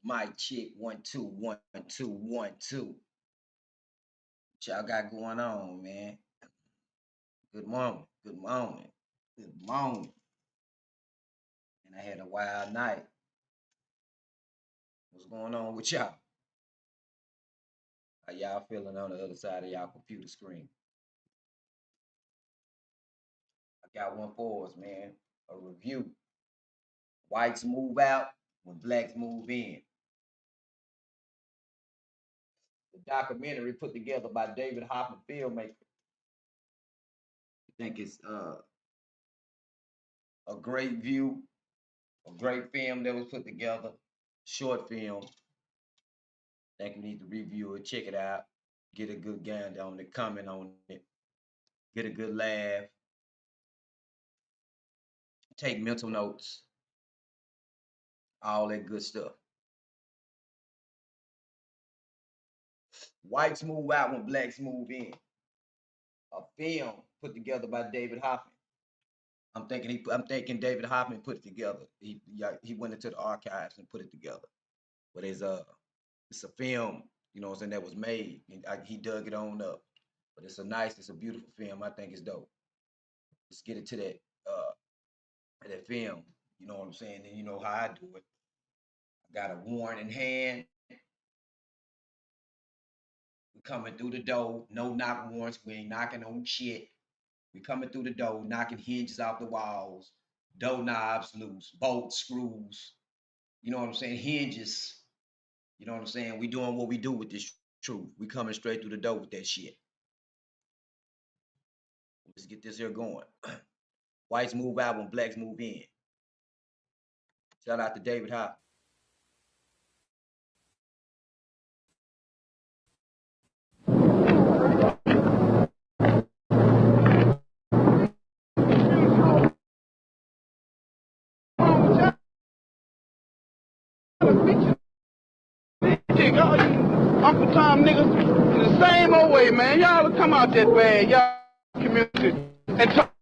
Mic check 1 2 1 2 1 2. What y'all got going on, man? Good morning. Good morning. Good morning. And I had a wild night. What's going on with y'all? How y'all feeling on the other side of y'all computer screen? I got one for us, man. A review. Whites move out when blacks move in. The documentary put together by David Hoffman, filmmaker. I think it's a great view, a great film that was put together, short film. I think we need to review it, check it out, get a good gander on it, comment on it, get a good laugh, take mental notes, all that good stuff. Whites move out when blacks move in. A film put together by David Hoffman. I'm thinking David Hoffman put it together. He went into the archives and put it together. But it's a film, you know what I'm saying, that was made. And he dug it on up. But it's a beautiful film. I think it's dope. Let's get it to that film. You know what I'm saying? And you know how I do it. I got a warrant in hand. We coming through the door. No knock warrants. We ain't knocking on shit. We coming through the door, knocking hinges off the walls, door knobs loose, bolts, screws. You know what I'm saying? Hinges. You know what I'm saying? We doing what we do with this truth. We coming straight through the door with that shit. Let's get this here going. Whites move out when blacks move in. Shout out to David Hoffman. Uncle Tom niggas in the same old way, man. Y'all come out that way, y'all community, and talk,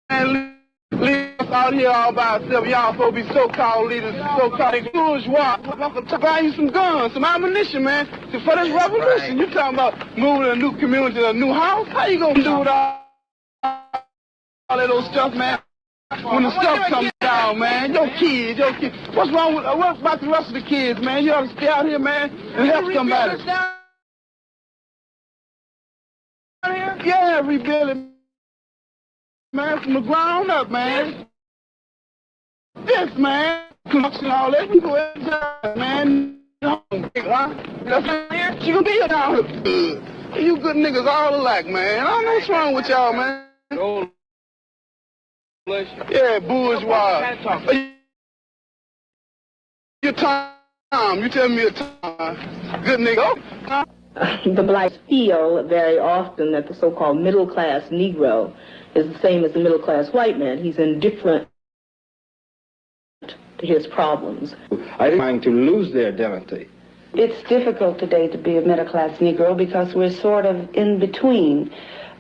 man, leave us out here all by ourselves. Y'all supposed to be so-called leaders, so-called bourgeois. To buy you some guns, some ammunition, man. For this revolution, you talking about moving to a new community, a new house? How you gonna do with all that old stuff, man? When the stuff comes down, man, your kids. What's wrong with, what about the rest of the kids, man? You ought to stay out here, man, and help somebody. Yeah, rebuilding, man, from the ground up, man. This, man, construction, all that, we go inside, man. She gonna be here down here. You good niggas all alike, man. I don't know what's wrong with y'all, man. Yeah, bourgeois. Your time. You tell me your time. Good nigga. The blacks feel very often that the so-called middle-class Negro is the same as the middle-class white man. He's indifferent to his problems. Are they trying to lose their identity? It's difficult today to be a middle-class Negro because we're sort of in between.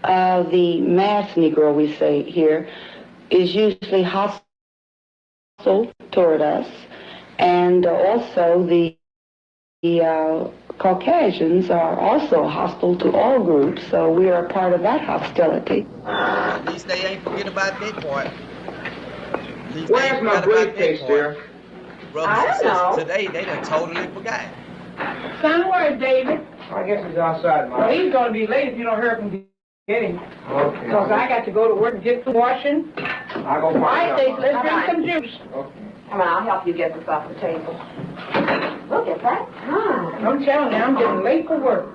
The mass Negro, we say here, is usually hostile toward us, and also the Caucasians are also hostile to all groups, so we are a part of that hostility. At least they ain't forget about that part. Where's my briefcase, dear? Brothers and sisters today, they done totally forgot. Son, where's David? I guess he's outside, Mom. Well, he's going to be late if you don't hurry up and get him. Okay. Because I got to go to work and get some washing. I'll go find All right, David, let's drink Bye-bye. some juice. Okay. Come on, I'll help you get this off the table. Look at that time. I'm telling you, I'm getting late for work.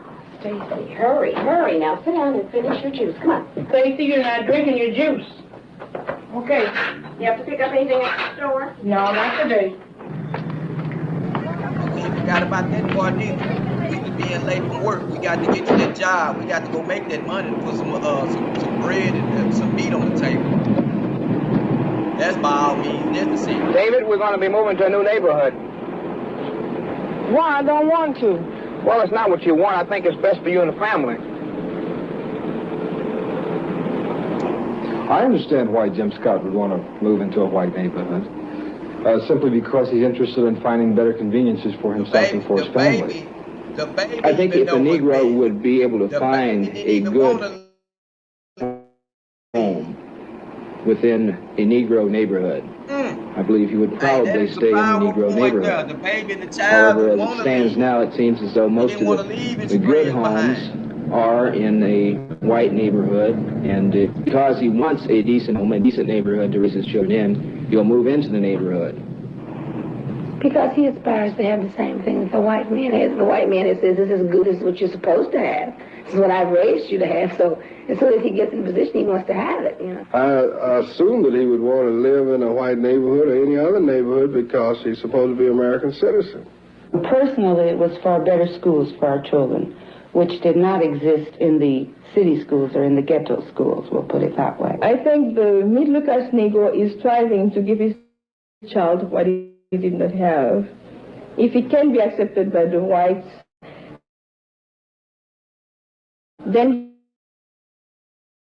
Stacy, hurry now. Sit down and finish your juice. Come on. Stacy, you're not drinking your juice. Okay. You have to pick up anything at the store? No, not today. We ain't forgot about that part neither. We could being late from work. We got to get to that job. We got to go make that money and put some bread and some meat on the table. That's by all means necessary. David, we're going to be moving to a new neighborhood. Why? I don't want to. Well, it's not what you want. I think it's best for you and the family. I understand why Jim Scott would want to move into a white neighborhood. simply because he's interested in finding better conveniences for himself and for his family. The baby I think even if a know what Negro men- would be able to the find baby didn't a even good wanna home within a Negro neighborhood, I believe he would probably that is a stay in the powerful Negro point there. neighborhood. The baby and the child However, as want it to stands leave. now, it seems as though most didn't of wanna leave his the good friends homes behind. are in a white neighborhood, and because he wants a decent home, a decent neighborhood to raise his children in, he'll move into the neighborhood. Because he aspires to have the same thing that the white man has. The white man says, this is good, this is what you're supposed to have. This is what I've raised you to have. So as soon as he gets in position, he wants to have it, you know. I assume that he would want to live in a white neighborhood or any other neighborhood because he's supposed to be an American citizen. Personally, it was for better schools for our children, which did not exist in the city schools or in the ghetto schools, we'll put it that way. I think the middle-class Negro is striving to give his child what he did not have. If it can be accepted by the whites, then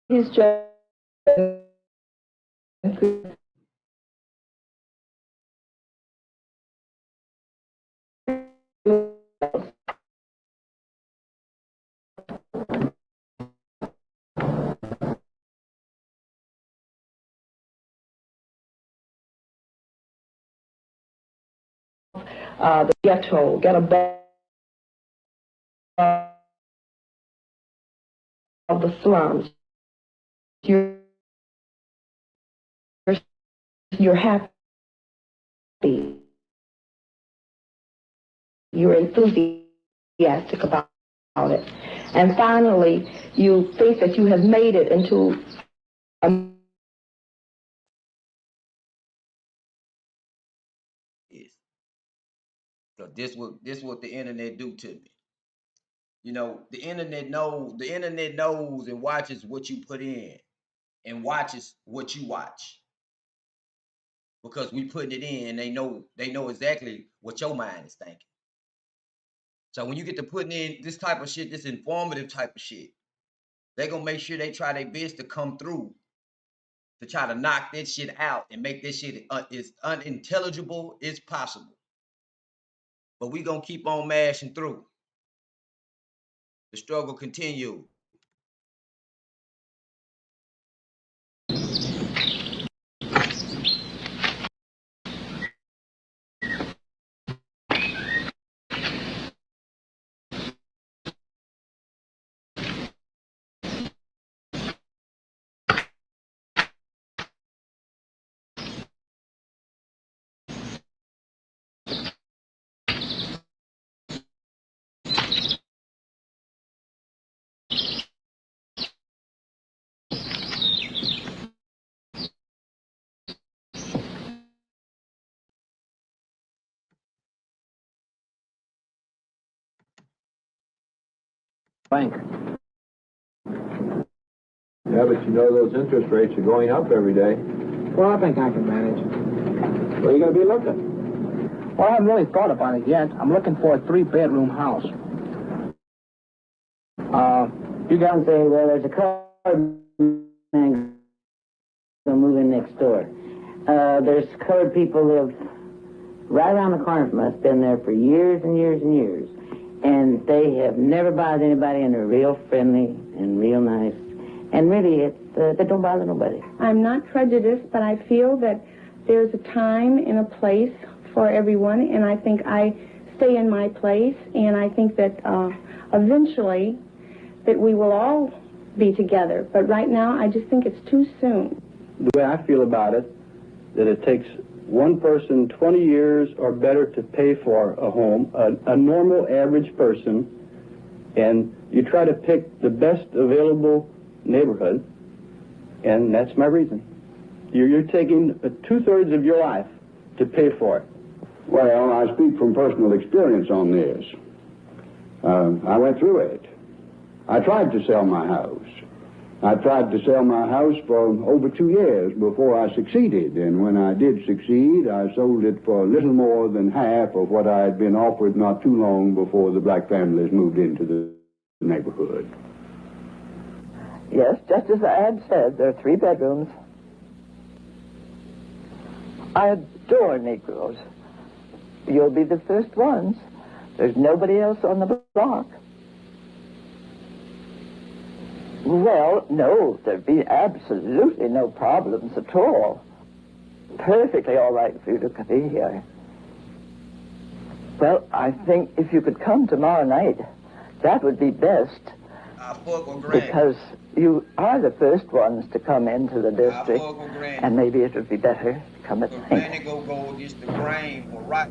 his child the ghetto, get a of the slums. You're happy. You're enthusiastic about it. And finally, you think that you have made it into a Yes. So this what the internet do to me. You know, the internet knows and watches what you put in and watches what you watch. Because we putting it in, they know exactly what your mind is thinking. So when you get to putting in this type of shit, this informative type of shit, they're gonna make sure they try their best to come through to try to knock that shit out and make this shit as unintelligible as possible. But we gonna keep on mashing through. The struggle continues. Bank. Yeah, but you know those interest rates are going up every day. Well, I think I can manage. Where are you going to be looking? Well, I haven't really thought about it yet. I'm looking for a 3-bedroom house. You don't say, well, there's a colored man gonna move in next door. There's colored people live right around the corner from us, been there for years and years and years. And they have never bothered anybody, and they're real friendly and real nice. And really, they don't bother nobody. I'm not prejudiced, but I feel that there's a time and a place for everyone, and I think I stay in my place, and I think that eventually that we will all be together. But right now, I just think it's too soon. The way I feel about it, that it takes one person 20 years or better to pay for a home, a normal average person, and you try to pick the best available neighborhood, and that's my reason. You're taking 2/3 of your life to pay for it. Well, I speak from personal experience on this. I went through it. I tried to sell my house. I tried to sell my house for over 2 years before I succeeded, and when I did succeed, I sold it for a little more than half of what I had been offered not too long before the black families moved into the neighborhood. Yes, just as I had said, there are 3 bedrooms. I adore Negroes. You'll be the first ones. There's nobody else on the block. Well, no, there'd be absolutely no problems at all. Perfectly all right for you to be here. Well, I think if you could come tomorrow night, that would be best. Because you are the first ones to come into the district, and maybe it would be better to come at night. Granny go against the grain for right.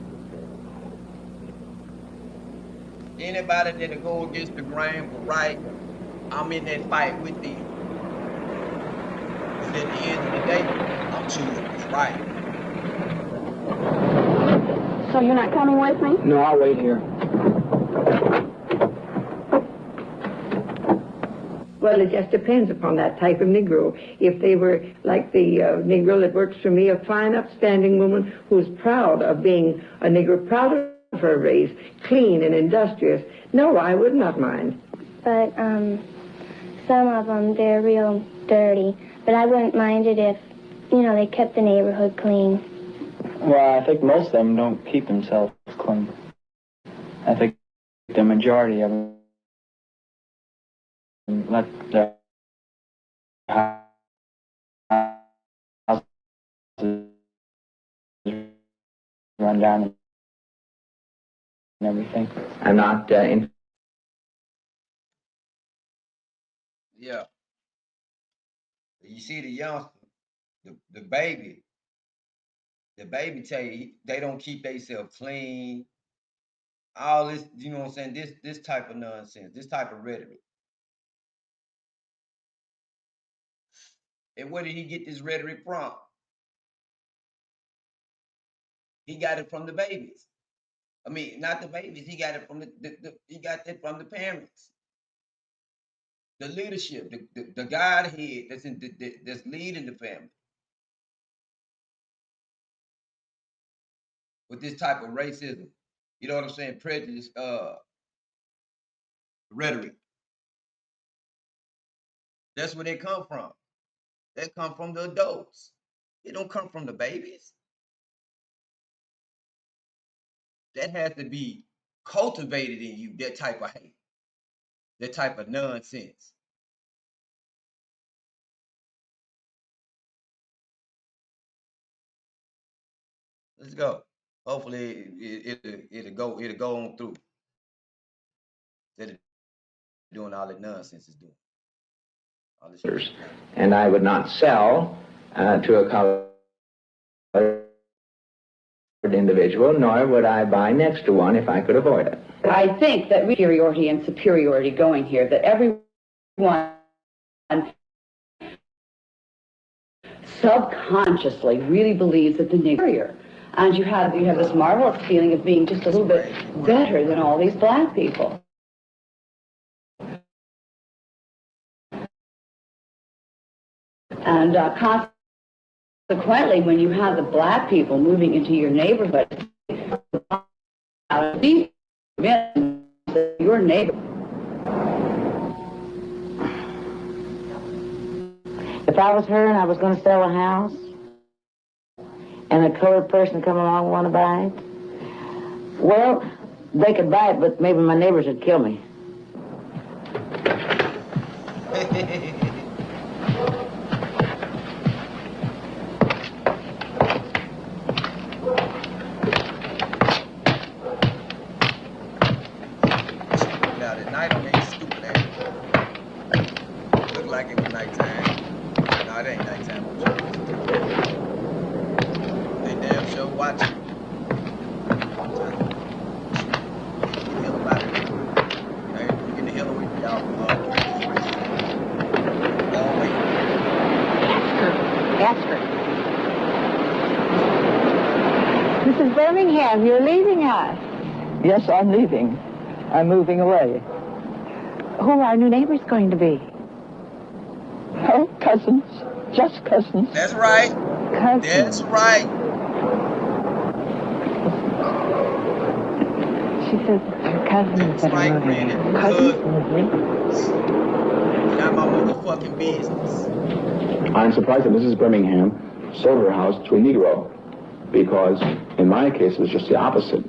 Anybody that'll go against the grain for right, I'm in that fight with them. Because at the end of the day, I'm choosing what's right. So you're not coming with me? No, I'll wait here. Well, it just depends upon that type of Negro. If they were like the Negro that works for me, a fine, upstanding woman who's proud of being a Negro, proud of her race, clean and industrious, no, I would not mind. But some of them, they're real dirty. But I wouldn't mind it if, you know, they kept the neighborhood clean. Well, I think most of them don't keep themselves clean. I think the majority of them let their houses run down and everything. I'm not in. Yeah. You see the youngster, the baby tell you they don't keep themselves clean. All this, you know what I'm saying? This type of nonsense, this type of rhetoric. And where did he get this rhetoric from? He got it from the babies. I mean, not the babies. He got it from he got it from the parents. The leadership, the godhead that's leading the family. With this type of racism, you know what I'm saying? Prejudice, rhetoric. That's where they come from. They come from the adults. They don't come from the babies. That has to be cultivated in you, that type of hate, that type of nonsense. Let's go. Hopefully it'll go on through. Instead of doing all that nonsense is doing. And I would not sell to a colored individual, nor would I buy next to one if I could avoid it. I think that inferiority and superiority going here, that everyone subconsciously really believes that the Negro, and you have this marvelous feeling of being just a little bit better than all these black people. And consequently, when you have the black people moving into your neighborhood, your neighbor. If I was her and I was going to sell a house, and a colored person come along and want to buy it, well, they could buy it, but maybe my neighbors would kill me. Mrs. Birmingham, you're leaving us. Yes, I'm leaving. I'm moving away. Who are our new neighbors going to be? Oh, cousins. Just cousins. That's right. Cousins. That's right. She says her cousins that are moving in. Cousins? Not my motherfucking business. I'm surprised that Mrs. Birmingham sold her house to a Negro. because in my case it was just the opposite.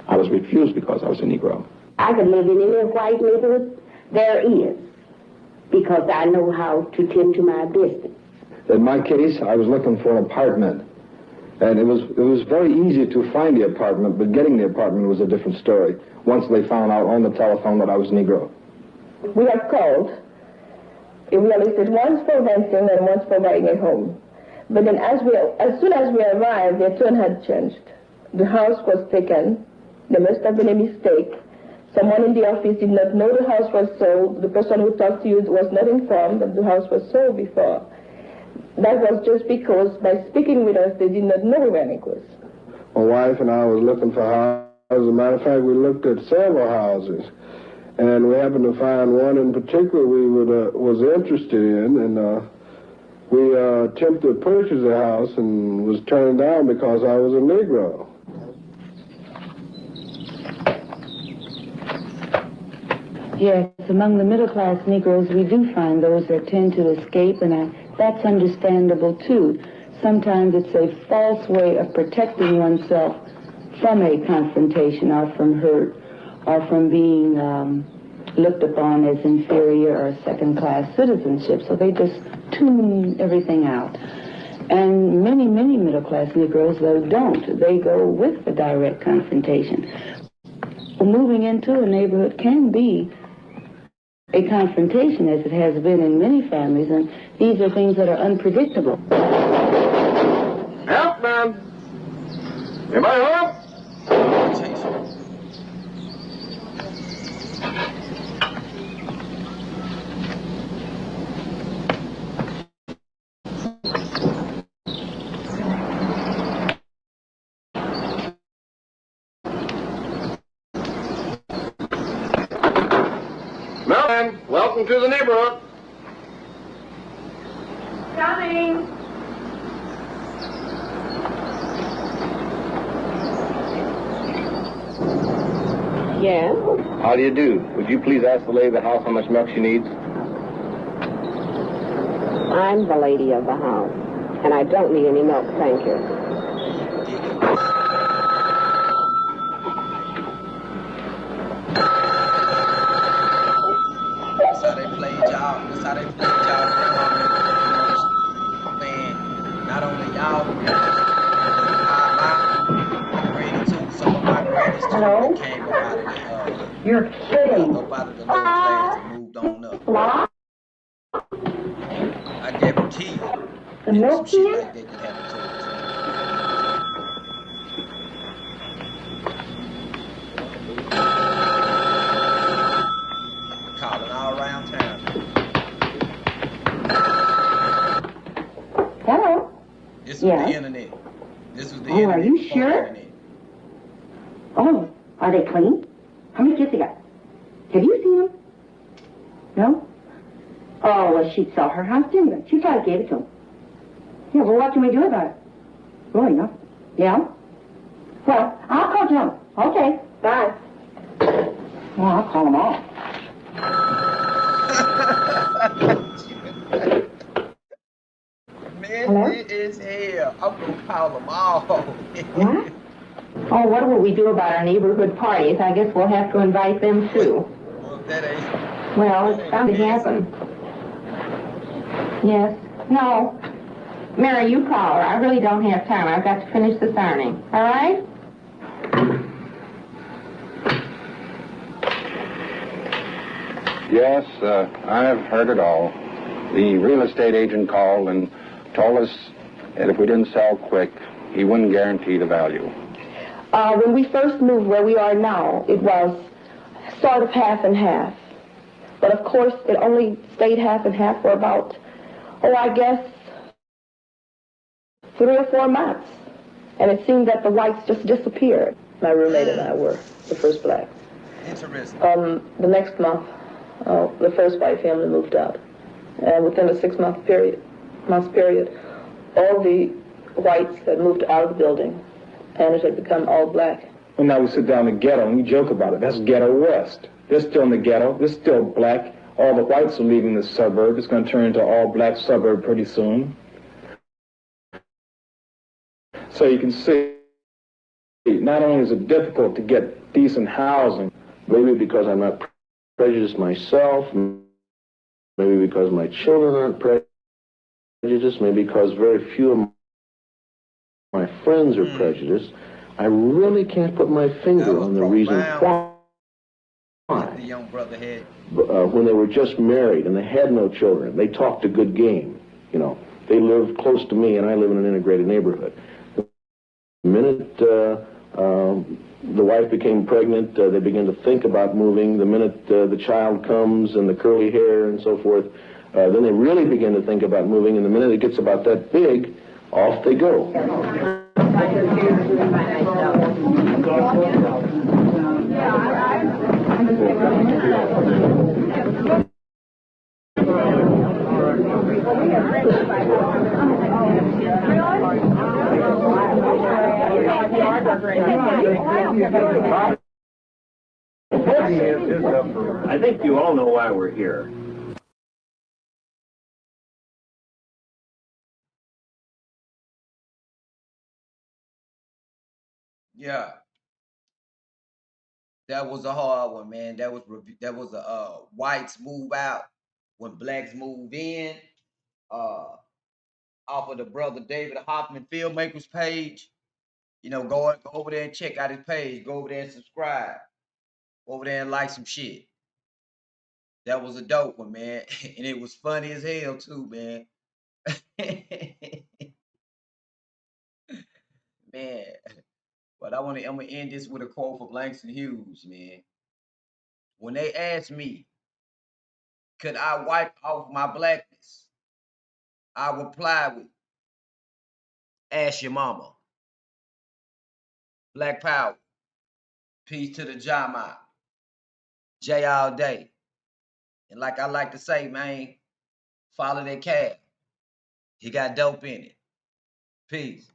I was refused because I was a Negro. I could live in any white neighborhood there is, because I know how to tend to my business. In my case, I was looking for an apartment. And it was very easy to find the apartment, but getting the apartment was a different story, once they found out on the telephone that I was Negro. We have called. We are listed once for renting and once for buying a home. But then as soon as we arrived, their tone had changed. The house was taken. There must have been a mistake. Someone in the office did not know the house was sold. The person who talked to you was not informed that the house was sold before. That was just because by speaking with us, they did not know we were Negroes. My wife and I was looking for houses. As a matter of fact, we looked at several houses. And we happened to find one in particular we was interested in. And we attempted to purchase a house and was turned down because I was a Negro. Yes, among the middle-class Negroes, we do find those that tend to escape, and that's understandable, too. Sometimes it's a false way of protecting oneself from a confrontation or from hurt or from being looked upon as inferior or second-class citizenship. So they just tune everything out. And many, many middle-class Negroes, though, don't. They go with the direct confrontation. Moving into a neighborhood can be a confrontation, as it has been in many families, and these are things that are unpredictable. Help, man! Anybody home? Melvin, welcome to the neighborhood. Coming. Yes? How do you do? Would you please ask the lady of the house how much milk she needs? I'm the lady of the house, and I don't need any milk, thank you. That's how they played y'all. That's how they played y'all grandma, man. Not only y'all, but my granny too. Some of my grannies too that came up out of the You're kidding. up out of the lower class and moved on up. I guarantee you. The milk shit here? like that could happen to us. Calling all around town. Hello? This was Yes. the internet. This was the Oh, internet. are you before the sure? internet. Oh, are they clean? How many kids they got? Have you seen them? No? Oh, well, she'd sell her house, didn't she? She probably gave it to him. Yeah, well, what can we do about it? Really, no? Yeah? Well, I'll call John. Okay, bye. Well, I'll call them all. Man, Hello? it is hell. I'm gonna call them all. What? Oh, what will we do about our neighborhood parties? I guess we'll have to invite them, too. Well, that ain't. Well, it's bound to happen. Yes. No. Mary, you call her. I really don't have time. I've got to finish this ironing. All right? Yes, I've heard it all. The real estate agent called and told us that if we didn't sell quick, he wouldn't guarantee the value. When we first moved where we are now, it was sort of half and half. But of course, it only stayed half and half for about, I guess, 3 or 4 months. And it seemed that the whites just disappeared. My roommate and I were the first blacks. Interesting. The next month, the first white family moved out. And within a 6-month period, all the whites had moved out of the building, and it had become all black. Well, now we sit down in the ghetto and we joke about it. That's Ghetto West. They're still in the ghetto. They're still black. All the whites are leaving the suburb. It's going to turn into an all-black suburb pretty soon. So you can see not only is it difficult to get decent housing, maybe because I'm not prejudiced myself, maybe because my children aren't prejudiced, maybe because very few of my friends are prejudiced, I really can't put my finger on the reason why. The young brother had. When they were just married and they had no children, they talked a good game. You know, they live close to me, and I live in an integrated neighborhood. The minute the wife became pregnant, they began to think about moving. The minute the child comes and the curly hair and so forth, then they really begin to think about moving. And the minute it gets about that big, off they go. I think you all know why we're here. Yeah. That was a hard one, man. That was a whites move out when blacks move in. Off of the brother David Hoffman Filmmakers page. You know, go over there and check out his page. Go over there and subscribe. Go over there and like some shit. That was a dope one, man. And it was funny as hell too, man. Man. But I'm gonna end this with a quote from Langston Hughes, man. When they asked me, could I wipe off my blackness? I reply with, ask your mama. Black power. Peace to the Jama. J all day. And like I like to say, man, follow that cab. He got dope in it. Peace.